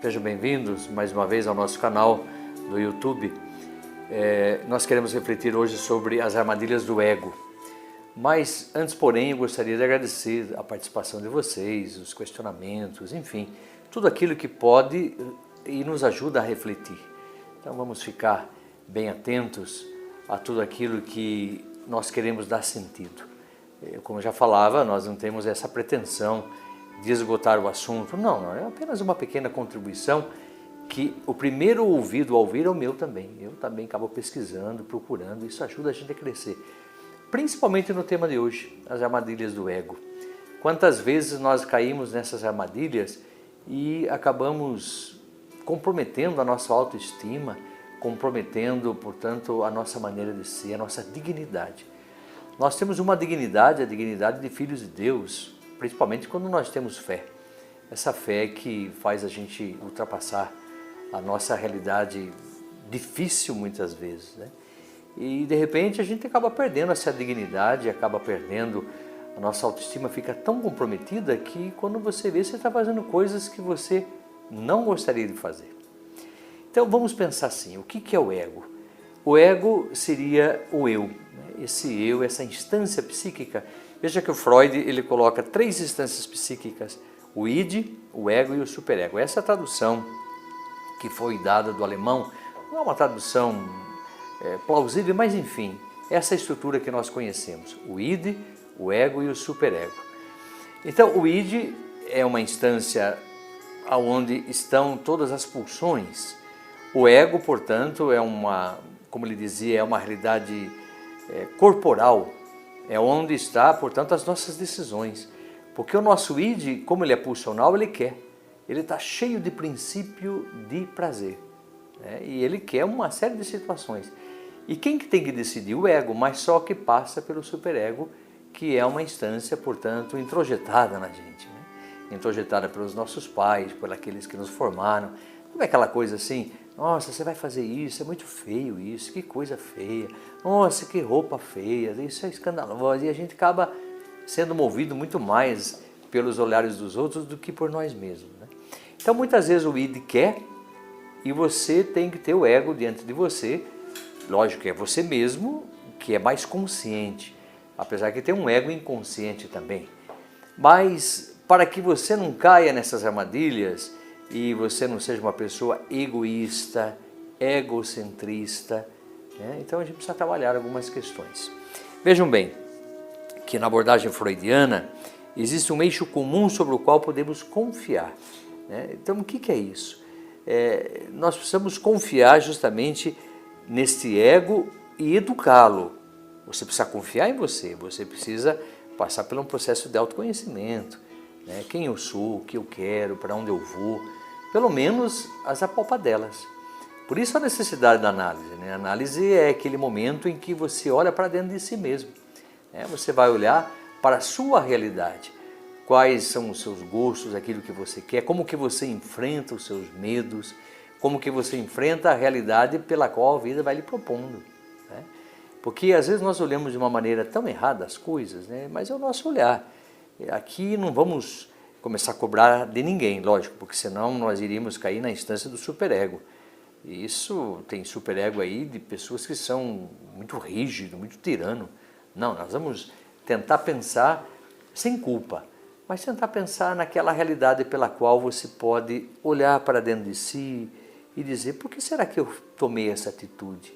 Sejam bem-vindos mais uma vez ao nosso canal do YouTube. Nós queremos refletir hoje sobre as armadilhas do ego. Mas antes, porém, eu gostaria de agradecer a participação de vocês, os questionamentos, enfim, tudo aquilo que pode e nos ajuda a refletir. Então vamos ficar bem atentos a tudo aquilo que nós queremos dar sentido. Como eu já falava, nós não temos essa pretensão de esgotar o assunto, não, é apenas uma pequena contribuição que o primeiro ouvido a ouvir é o meu também. Eu também acabo pesquisando, procurando, isso ajuda a gente a crescer. Principalmente no tema de hoje, as armadilhas do ego. Quantas vezes nós caímos nessas armadilhas e acabamos comprometendo a nossa autoestima, comprometendo, portanto, a nossa maneira de ser, a nossa dignidade. Nós temos uma dignidade, a dignidade de filhos de Deus, principalmente quando nós temos fé. Essa fé que faz a gente ultrapassar a nossa realidade difícil muitas vezes, né? E de repente a gente acaba perdendo essa dignidade, acaba perdendo, a nossa autoestima fica tão comprometida que quando você vê, você está fazendo coisas que você não gostaria de fazer. Então vamos pensar assim, o que é o ego? O ego seria o eu, né? Esse eu, essa instância psíquica. Veja que o Freud ele coloca 3 instâncias psíquicas, o id, o ego e o superego. Essa tradução que foi dada do alemão não é uma tradução plausível, mas enfim, essa estrutura que nós conhecemos, o id, o ego e o superego. Então o id é uma instância onde estão todas as pulsões. O ego, portanto, é uma, como ele dizia, é uma realidade corporal, é onde está, portanto, as nossas decisões. Porque o nosso id, como ele é pulsional, ele quer. Ele está cheio de princípio de prazer, né? E ele quer uma série de situações. E quem que tem que decidir? O ego, mas só que passa pelo superego, que é uma instância, portanto, introjetada na gente, né? Introjetada pelos nossos pais, por aqueles que nos formaram. Não é aquela coisa assim, nossa, você vai fazer isso, é muito feio isso, que coisa feia, nossa, que roupa feia, isso é escandaloso. E a gente acaba sendo movido muito mais pelos olhares dos outros do que por nós mesmos, né? Então muitas vezes o id quer e você tem que ter o ego diante de você. Lógico que é você mesmo que é mais consciente, apesar que tem um ego inconsciente também. Mas para que você não caia nessas armadilhas e você não seja uma pessoa egoísta, egocentrista, né? Então a gente precisa trabalhar algumas questões. Vejam bem que na abordagem freudiana existe um eixo comum sobre o qual podemos confiar, né? Então o que é isso? Nós precisamos confiar justamente neste ego e educá-lo. Você precisa confiar em você, você precisa passar por um processo de autoconhecimento, né? Quem eu sou, o que eu quero, para onde eu vou, pelo menos as apalpadelas. Por isso a necessidade da análise, né? A análise é aquele momento em que você olha para dentro de si mesmo, né? Você vai olhar para a sua realidade, quais são os seus gostos, aquilo que você quer, como que você enfrenta os seus medos, como que você enfrenta a realidade pela qual a vida vai lhe propondo, né? Porque às vezes nós olhamos de uma maneira tão errada as coisas, né? Mas é o nosso olhar. Aqui não vamos começar a cobrar de ninguém, lógico, porque senão nós iríamos cair na instância do superego. E isso tem superego aí de pessoas que são muito rígidos, muito tirano. Não, nós vamos tentar pensar sem culpa, mas tentar pensar naquela realidade pela qual você pode olhar para dentro de si e dizer, por que será que eu tomei essa atitude?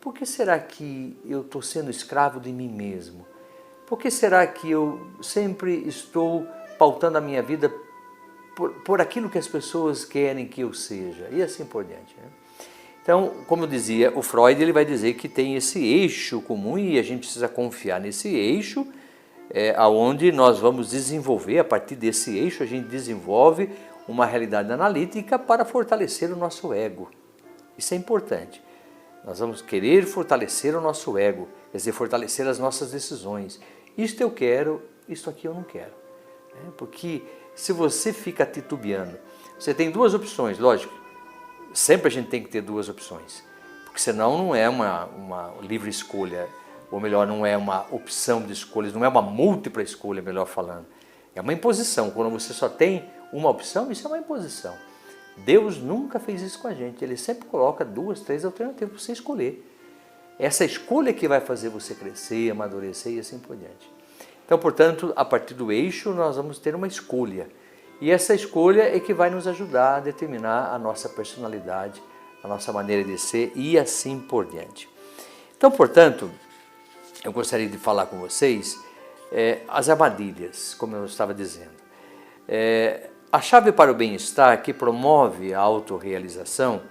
Por que será que eu estou sendo escravo de mim mesmo? Por que será que eu sempre estou pautando a minha vida por aquilo que as pessoas querem que eu seja? E assim por diante, né? Então, como eu dizia, o Freud ele vai dizer que tem esse eixo comum e a gente precisa confiar nesse eixo, aonde nós vamos desenvolver, a partir desse eixo, a gente desenvolve uma realidade analítica para fortalecer o nosso ego. Isso é importante. Nós vamos querer fortalecer o nosso ego, quer dizer, fortalecer as nossas decisões. Isto eu quero, isto aqui eu não quero, né? Porque se você fica titubeando, você tem 2 opções, lógico, sempre a gente tem que ter 2 opções, porque senão não é uma livre escolha, ou melhor, não é uma opção de escolhas, não é uma múltipla escolha, melhor falando. É uma imposição, quando você só tem uma opção, isso é uma imposição. Deus nunca fez isso com a gente, Ele sempre coloca 2, 3 alternativas para você escolher. Essa escolha que vai fazer você crescer, amadurecer e assim por diante. Então, portanto, a partir do eixo nós vamos ter uma escolha. E essa escolha é que vai nos ajudar a determinar a nossa personalidade, a nossa maneira de ser e assim por diante. Então, portanto, eu gostaria de falar com vocês as armadilhas, como eu estava dizendo. A chave para o bem-estar que promove a autorrealização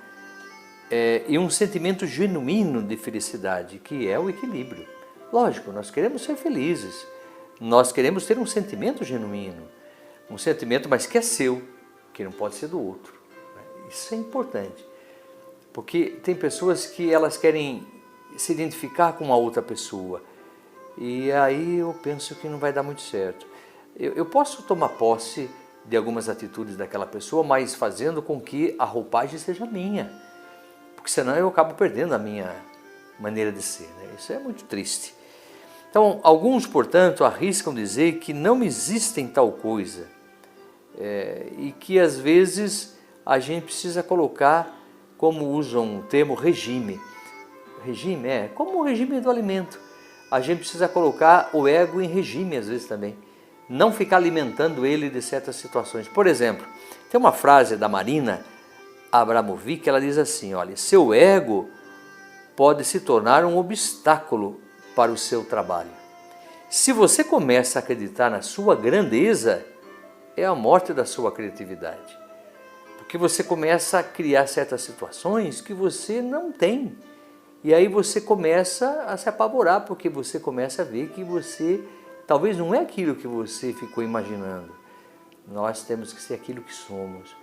e um sentimento genuíno de felicidade, que é o equilíbrio. Lógico, nós queremos ser felizes, nós queremos ter um sentimento genuíno, um sentimento, mas que é seu, que não pode ser do outro. Isso é importante, porque tem pessoas que elas querem se identificar com a outra pessoa, e aí eu penso que não vai dar muito certo. Eu posso tomar posse de algumas atitudes daquela pessoa, mas fazendo com que a roupagem seja minha, porque senão eu acabo perdendo a minha maneira de ser, né? Isso é muito triste. Então, alguns, portanto, arriscam dizer que não existem tal coisa, e que às vezes a gente precisa colocar, como usam o termo, regime. Regime é como o regime do alimento. A gente precisa colocar o ego em regime às vezes também. Não ficar alimentando ele de certas situações. Por exemplo, tem uma frase da Marina Abramovic, ela diz assim, olha, seu ego pode se tornar um obstáculo para o seu trabalho. Se você começa a acreditar na sua grandeza, é a morte da sua criatividade. Porque você começa a criar certas situações que você não tem. E aí você começa a se apavorar, porque você começa a ver que você talvez não é aquilo que você ficou imaginando. Nós temos que ser aquilo que somos.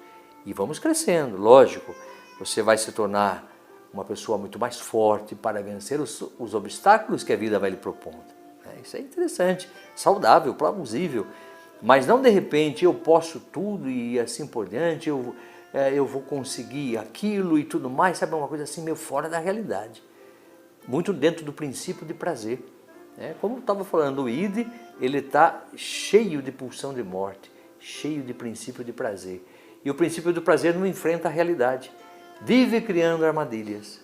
E vamos crescendo, lógico. Você vai se tornar uma pessoa muito mais forte para vencer os obstáculos que a vida vai lhe propondo. Isso é interessante, saudável, plausível. Mas não de repente eu posso tudo e assim por diante, eu vou conseguir aquilo e tudo mais, sabe, uma coisa assim meio fora da realidade. Muito dentro do princípio de prazer. Como eu estava falando, o id, ele está cheio de pulsão de morte, cheio de princípio de prazer. E o princípio do prazer não enfrenta a realidade. Vive criando armadilhas,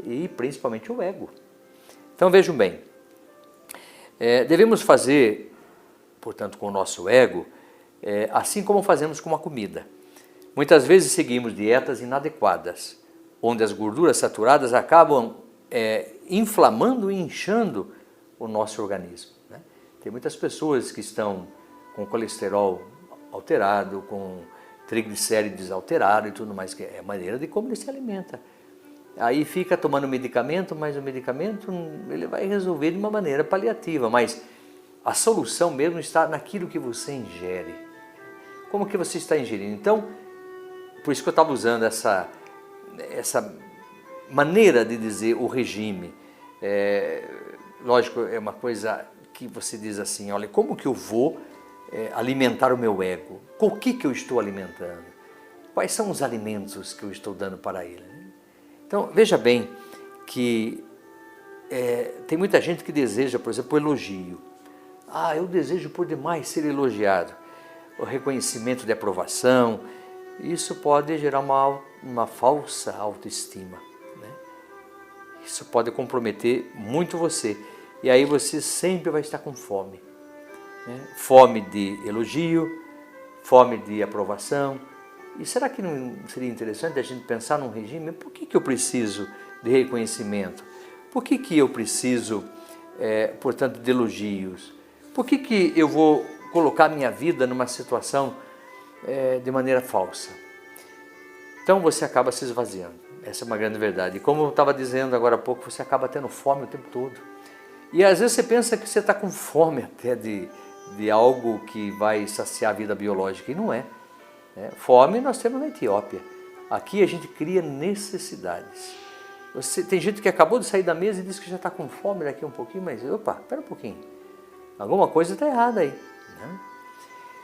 e principalmente o ego. Então vejam bem, devemos fazer, portanto, com o nosso ego, assim como fazemos com a comida. Muitas vezes seguimos dietas inadequadas, onde as gorduras saturadas acabam inflamando e inchando o nosso organismo. Tem muitas pessoas que estão com colesterol alterado, com triglicérides alterado e tudo mais, que é a maneira de como ele se alimenta. Aí fica tomando medicamento, mas o medicamento ele vai resolver de uma maneira paliativa, mas a solução mesmo está naquilo que você ingere. Como que você está ingerindo? Então, por isso que eu estava usando essa maneira de dizer o regime. Lógico, é uma coisa que você diz assim, olha, como que eu vou alimentar o meu ego? Com o que eu estou alimentando? Quais são os alimentos que eu estou dando para ele? Então, veja bem que tem muita gente que deseja, por exemplo, o elogio. Eu desejo por demais ser elogiado. O reconhecimento de aprovação, isso pode gerar uma falsa autoestima. Isso pode comprometer muito você. E aí você sempre vai estar com fome. Fome de elogio, fome de aprovação. E será que não seria interessante a gente pensar num regime? Por que eu preciso de reconhecimento? Por que eu preciso, portanto, de elogios? Por que eu vou colocar minha vida numa situação de maneira falsa? Então você acaba se esvaziando. Essa é uma grande verdade. E como eu estava dizendo agora há pouco, você acaba tendo fome o tempo todo. E às vezes você pensa que você está com fome até de algo que vai saciar a vida biológica, e não é. Fome nós temos na Etiópia. Aqui a gente cria necessidades. Tem gente que acabou de sair da mesa e diz que já está com fome daqui um pouquinho, mas opa, espera um pouquinho. Alguma coisa está errada aí.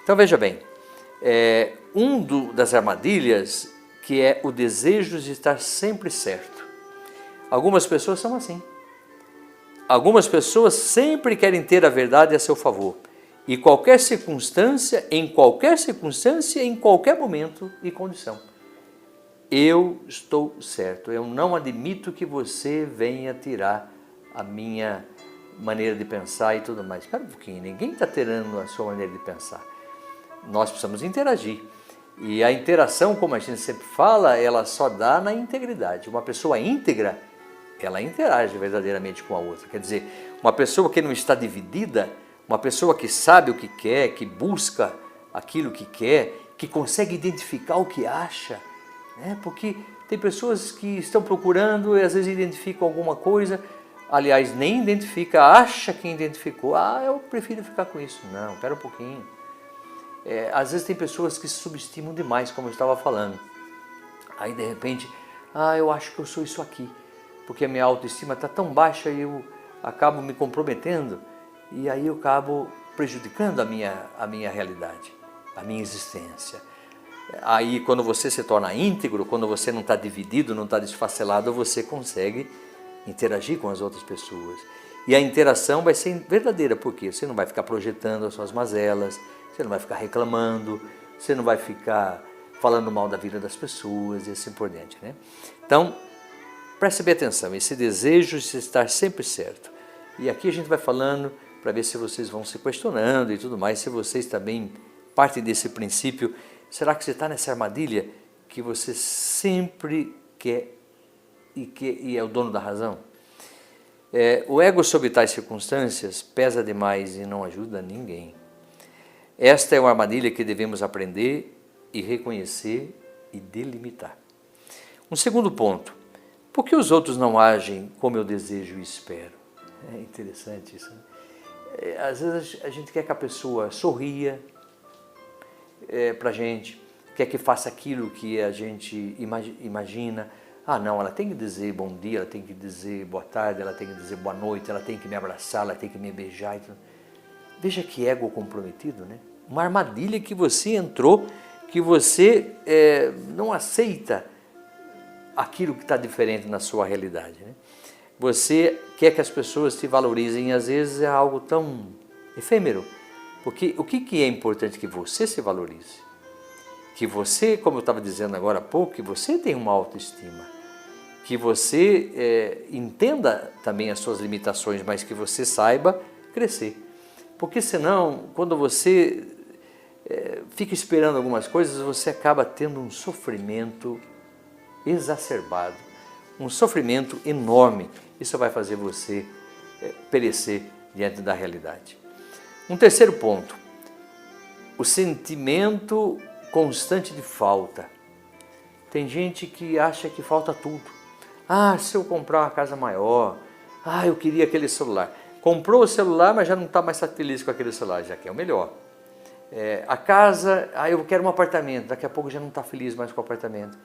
Então veja bem, das armadilhas que é o desejo de estar sempre certo. Algumas pessoas são assim. Algumas pessoas sempre querem ter a verdade a seu favor e em qualquer circunstância, em qualquer momento e condição. Eu estou certo, eu não admito que você venha tirar a minha maneira de pensar e tudo mais. Espera um pouquinho, ninguém está tirando a sua maneira de pensar. Nós precisamos interagir. E a interação, como a gente sempre fala, ela só dá na integridade. Uma pessoa íntegra, ela interage verdadeiramente com a outra. Quer dizer, uma pessoa que não está dividida, uma pessoa que sabe o que quer, que busca aquilo que quer, que consegue identificar o que acha, né? Porque tem pessoas que estão procurando e às vezes identificam alguma coisa, aliás, nem identifica, acha que identificou. Eu prefiro ficar com isso. Não, espera um pouquinho. Às vezes tem pessoas que se subestimam demais, como eu estava falando. Aí de repente, eu acho que eu sou isso aqui, porque a minha autoestima está tão baixa e eu acabo me comprometendo e aí eu acabo prejudicando a minha realidade, a minha existência. Aí quando você se torna íntegro, quando você não está dividido, não está desfacelado, você consegue interagir com as outras pessoas. E a interação vai ser verdadeira, porque você não vai ficar projetando as suas mazelas, você não vai ficar reclamando, você não vai ficar falando mal da vida das pessoas e assim por diante, né? Então, preste bem atenção, esse desejo de estar sempre certo. E aqui a gente vai falando para ver se vocês vão se questionando e tudo mais, se vocês também partem desse princípio. Será que você está nessa armadilha que você sempre quer e é o dono da razão? O ego sob tais circunstâncias pesa demais e não ajuda ninguém. Esta é uma armadilha que devemos aprender e reconhecer e delimitar. Um segundo ponto, por que os outros não agem como eu desejo e espero? É interessante isso, né? Às vezes a gente quer que a pessoa sorria para a gente, quer que faça aquilo que a gente imagina. Não, ela tem que dizer bom dia, ela tem que dizer boa tarde, ela tem que dizer boa noite, ela tem que me abraçar, ela tem que me beijar. Então, veja que ego comprometido, né? Uma armadilha que você entrou, que você não aceita aquilo que está diferente na sua realidade, né? Você quer que as pessoas te valorizem, e às vezes é algo tão efêmero. Porque o que é importante? Que você se valorize. Que você, como eu estava dizendo agora há pouco, que você tenha uma autoestima. Que você entenda também as suas limitações, mas que você saiba crescer. Porque senão, quando você fica esperando algumas coisas, você acaba tendo um sofrimento exacerbado, um sofrimento enorme. Isso vai fazer você perecer diante da realidade. Um terceiro ponto, o sentimento constante de falta. Tem gente que acha que falta tudo. Se eu comprar uma casa maior, eu queria aquele celular. Comprou o celular, mas já não está mais feliz com aquele celular, já quer o melhor. A casa, eu quero um apartamento, daqui a pouco já não está feliz mais com o apartamento.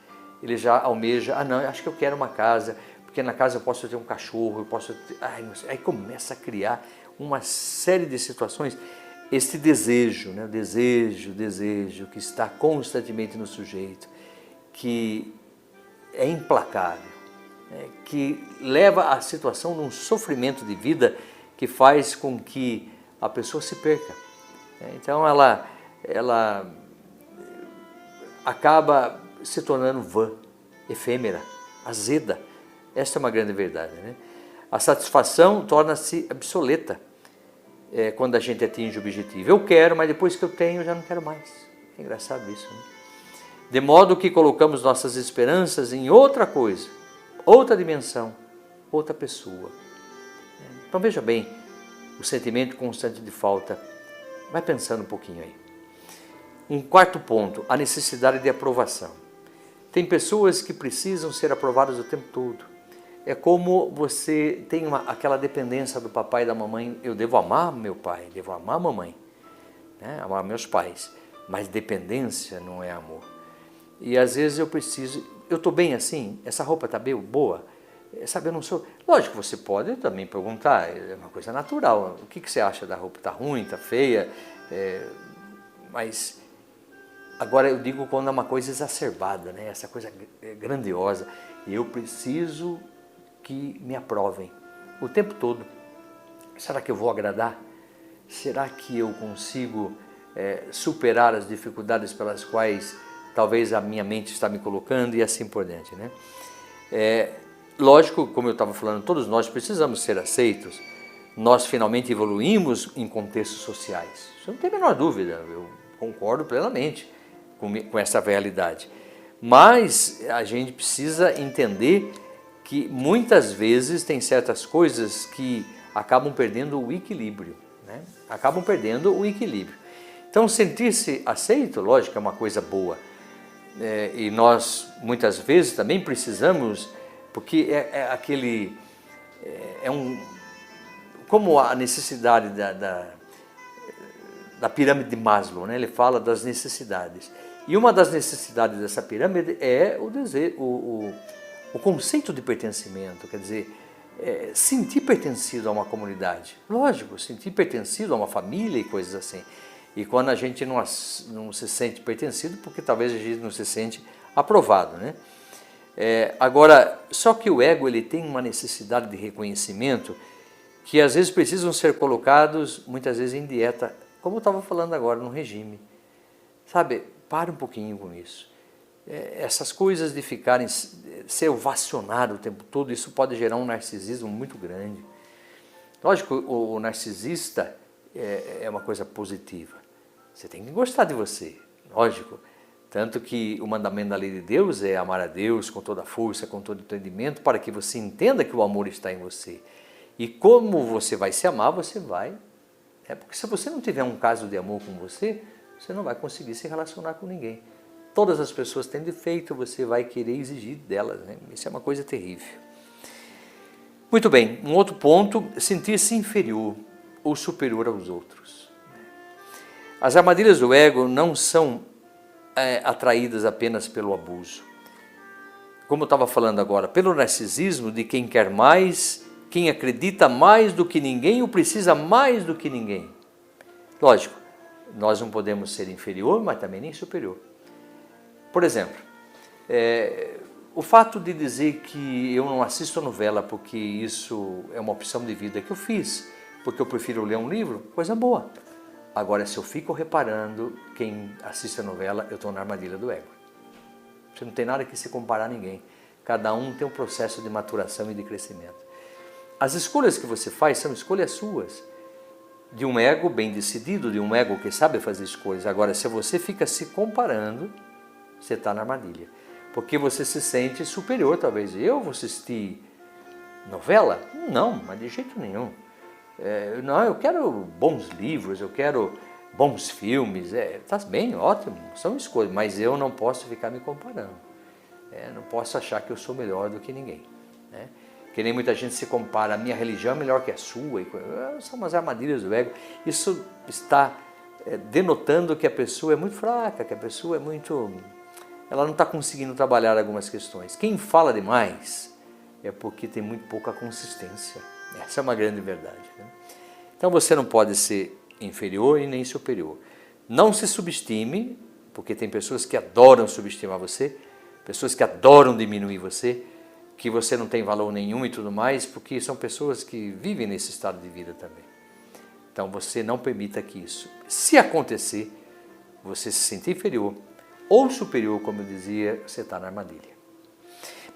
Ele já almeja, não, eu acho que eu quero uma casa, porque na casa eu posso ter um cachorro, eu posso ter... Aí começa a criar uma série de situações. Este desejo, né? desejo que está constantemente no sujeito, que é implacável, que leva à situação de um sofrimento de vida que faz com que a pessoa se perca. Então ela acaba se tornando vã, efêmera, azeda. Esta é uma grande verdade, né? A satisfação torna-se obsoleta quando a gente atinge o objetivo. Eu quero, mas depois que eu tenho, eu já não quero mais. É engraçado isso, né? De modo que colocamos nossas esperanças em outra coisa, outra dimensão, outra pessoa. Então veja bem, o sentimento constante de falta. Vai pensando um pouquinho aí. Um quarto ponto, a necessidade de aprovação. Tem pessoas que precisam ser aprovadas o tempo todo. É como você tem aquela dependência do papai e da mamãe. Eu devo amar meu pai, devo amar a mamãe, né? Amar meus pais. Mas dependência não é amor. E às vezes eu estou bem assim? Essa roupa está bem boa? Sabe, eu não sou... Lógico, você pode também perguntar, é uma coisa natural. O que você acha da roupa? Está ruim, está feia? Mas agora eu digo quando é uma coisa exacerbada, né? Essa coisa grandiosa. Eu preciso que me aprovem o tempo todo. Será que eu vou agradar? Será que eu consigo superar as dificuldades pelas quais talvez a minha mente está me colocando e assim por diante, né? Lógico, como eu estava falando, todos nós precisamos ser aceitos. Nós finalmente evoluímos em contextos sociais. Isso não tem a menor dúvida, eu concordo plenamente com essa realidade. Mas a gente precisa entender que muitas vezes tem certas coisas que acabam perdendo o equilíbrio, né? Acabam perdendo o equilíbrio. Então, sentir-se aceito, lógico, é uma coisa boa. E nós, muitas vezes, também precisamos, porque como a necessidade da pirâmide de Maslow, né? Ele fala das necessidades. E uma das necessidades dessa pirâmide é o conceito de pertencimento, quer dizer, sentir pertencido a uma comunidade. Lógico, sentir pertencido a uma família e coisas assim. E quando a gente não se sente pertencido, porque talvez a gente não se sente aprovado, né? Agora, só que o ego ele tem uma necessidade de reconhecimento que às vezes precisam ser colocados, muitas vezes em dieta, como eu estava falando agora, no regime. Sabe, para um pouquinho com isso. Essas coisas de ser ovacionado o tempo todo, isso pode gerar um narcisismo muito grande. Lógico, o narcisista é uma coisa positiva. Você tem que gostar de você, lógico. Tanto que o mandamento da lei de Deus é amar a Deus com toda a força, com todo o entendimento, para que você entenda que o amor está em você. E como você vai se amar, você vai. Porque se você não tiver um caso de amor com você, você não vai conseguir se relacionar com ninguém. Todas as pessoas têm defeito, você vai querer exigir delas, né? Isso é uma coisa terrível. Muito bem, um outro ponto, sentir-se inferior ou superior aos outros. As armadilhas do ego não são atraídas apenas pelo abuso. Como eu estava falando agora, pelo narcisismo de quem quer mais, quem acredita mais do que ninguém ou precisa mais do que ninguém. Lógico, nós não podemos ser inferior, mas também nem superior. Por exemplo, o fato de dizer que eu não assisto novela porque isso é uma opção de vida que eu fiz, porque eu prefiro ler um livro, coisa boa. Agora, se eu fico reparando quem assiste a novela, eu estou na armadilha do ego. Você não tem nada que se comparar a ninguém. Cada um tem um processo de maturação e de crescimento. As escolhas que você faz são escolhas suas, de um ego bem decidido, de um ego que sabe fazer escolhas. Agora, se você fica se comparando, você está na armadilha. Porque você se sente superior, talvez. Eu vou assistir novela? Não, mas de jeito nenhum. Não, eu quero bons livros, eu quero bons filmes. Tá bem, ótimo, são escolhas, mas eu não posso ficar me comparando. Não posso achar que eu sou melhor do que ninguém, né? Que nem muita gente se compara, a minha religião é melhor que a sua. São umas armadilhas do ego. Isso está denotando que a pessoa é muito fraca, que a pessoa ela não está conseguindo trabalhar algumas questões. Quem fala demais é porque tem muito pouca consistência. Essa é uma grande verdade, né? Então você não pode ser inferior e nem superior. Não se subestime, porque tem pessoas que adoram subestimar você, pessoas que adoram diminuir você, que você não tem valor nenhum e tudo mais, porque são pessoas que vivem nesse estado de vida também. Então você não permita que isso, se acontecer, você se sentir inferior ou superior, como eu dizia, você está na armadilha.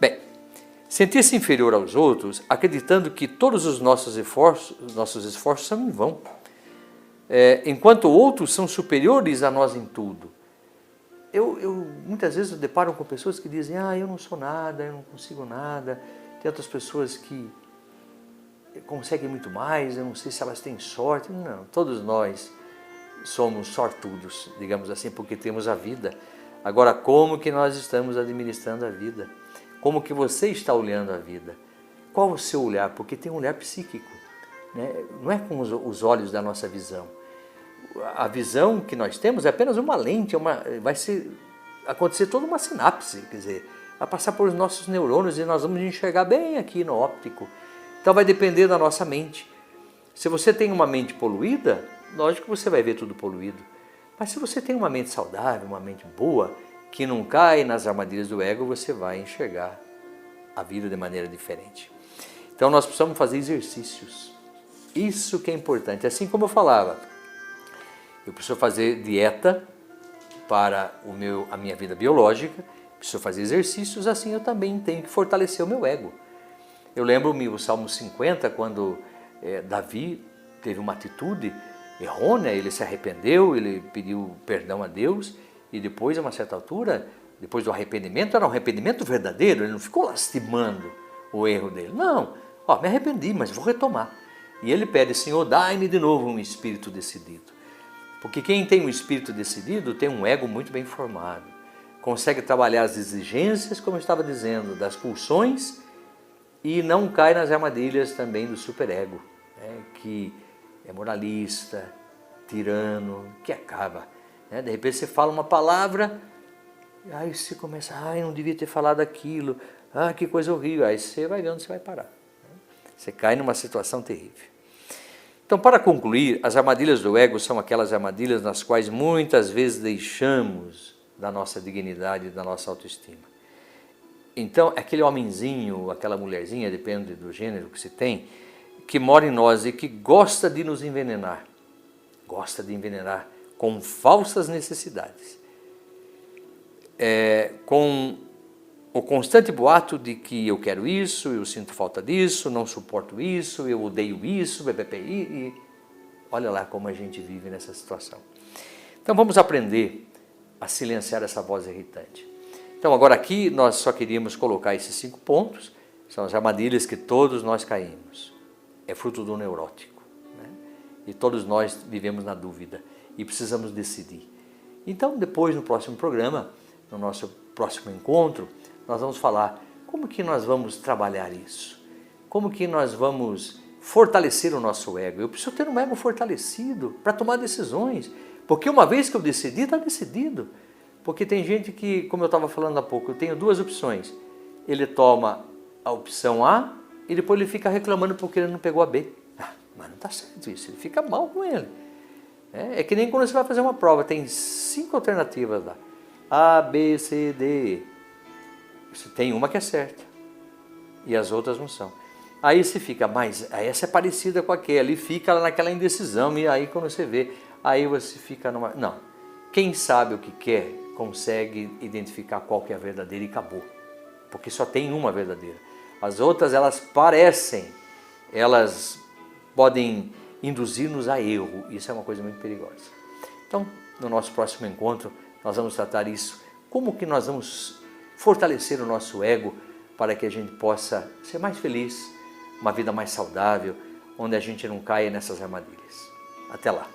Bem, sentir-se inferior aos outros, acreditando que todos os nossos esforços são em vão, enquanto outros são superiores a nós em tudo. Muitas vezes eu deparo com pessoas que dizem, eu não sou nada, eu não consigo nada. Tem outras pessoas que conseguem muito mais, eu não sei se elas têm sorte. Não, todos nós somos sortudos, digamos assim, porque temos a vida. Agora, como que nós estamos administrando a vida? Como que você está olhando a vida? Qual o seu olhar? Porque tem um olhar psíquico, né? Não é com os olhos da nossa visão. A visão que nós temos é apenas uma lente, vai acontecer toda uma sinapse, quer dizer, vai passar por os nossos neurônios e nós vamos enxergar bem aqui no óptico. Então vai depender da nossa mente. Se você tem uma mente poluída, lógico que você vai ver tudo poluído. Mas se você tem uma mente saudável, uma mente boa, que não cai nas armadilhas do ego, você vai enxergar a vida de maneira diferente. Então nós precisamos fazer exercícios. Isso que é importante. Assim como eu falava, eu preciso fazer dieta para a minha vida biológica, preciso fazer exercícios, assim eu também tenho que fortalecer o meu ego. Eu lembro-me o Salmo 50, quando Davi teve uma atitude errônea, ele se arrependeu, ele pediu perdão a Deus, e depois, a uma certa altura, depois do arrependimento, era um arrependimento verdadeiro, ele não ficou lastimando o erro dele. Não, me arrependi, mas vou retomar. E ele pede, Senhor, dai-me de novo um espírito decidido. Porque quem tem um espírito decidido tem um ego muito bem formado, consegue trabalhar as exigências, como eu estava dizendo, das pulsões, e não cai nas armadilhas também do superego, né, que é moralista, tirano, que acaba. Né? De repente você fala uma palavra, aí você começa, não devia ter falado aquilo, que coisa horrível, aí você vai ver onde você vai parar. Você cai numa situação terrível. Então, para concluir, as armadilhas do ego são aquelas armadilhas nas quais muitas vezes deixamos da nossa dignidade, da nossa autoestima. Então, aquele homenzinho, aquela mulherzinha, depende do gênero que se tem, que mora em nós e que gosta de nos envenenar, com falsas necessidades, com o constante boato de que eu quero isso, eu sinto falta disso, não suporto isso, eu odeio isso, e olha lá como a gente vive nessa situação. Então vamos aprender a silenciar essa voz irritante. Então agora aqui nós só queríamos colocar esses 5 pontos, são as armadilhas que todos nós caímos. É fruto do neurótico, né? E todos nós vivemos na dúvida e precisamos decidir. Então depois, no próximo programa, no nosso próximo encontro, nós vamos falar como que nós vamos trabalhar isso, como que nós vamos fortalecer o nosso ego. Eu preciso ter um ego fortalecido para tomar decisões, porque uma vez que eu decidi, está decidido. Porque tem gente que, como eu estava falando há pouco, eu tenho 2 opções. Ele toma a opção A e depois ele fica reclamando porque ele não pegou a B. Mas não está certo isso, ele fica mal com ele. É que nem quando você vai fazer uma prova, tem 5 alternativas lá. A, B, C, D, E. Você tem uma que é certa e as outras não são. Aí você fica, mas essa é parecida com aquela, e fica naquela indecisão, e aí quando você vê, aí você fica numa... Não, quem sabe o que quer, consegue identificar qual que é a verdadeira e acabou. Porque só tem uma verdadeira. As outras, elas parecem, elas podem induzir-nos a erro. Isso é uma coisa muito perigosa. Então, no nosso próximo encontro, nós vamos tratar isso. Como que nós vamos fortalecer o nosso ego para que a gente possa ser mais feliz, uma vida mais saudável, onde a gente não caia nessas armadilhas. Até lá!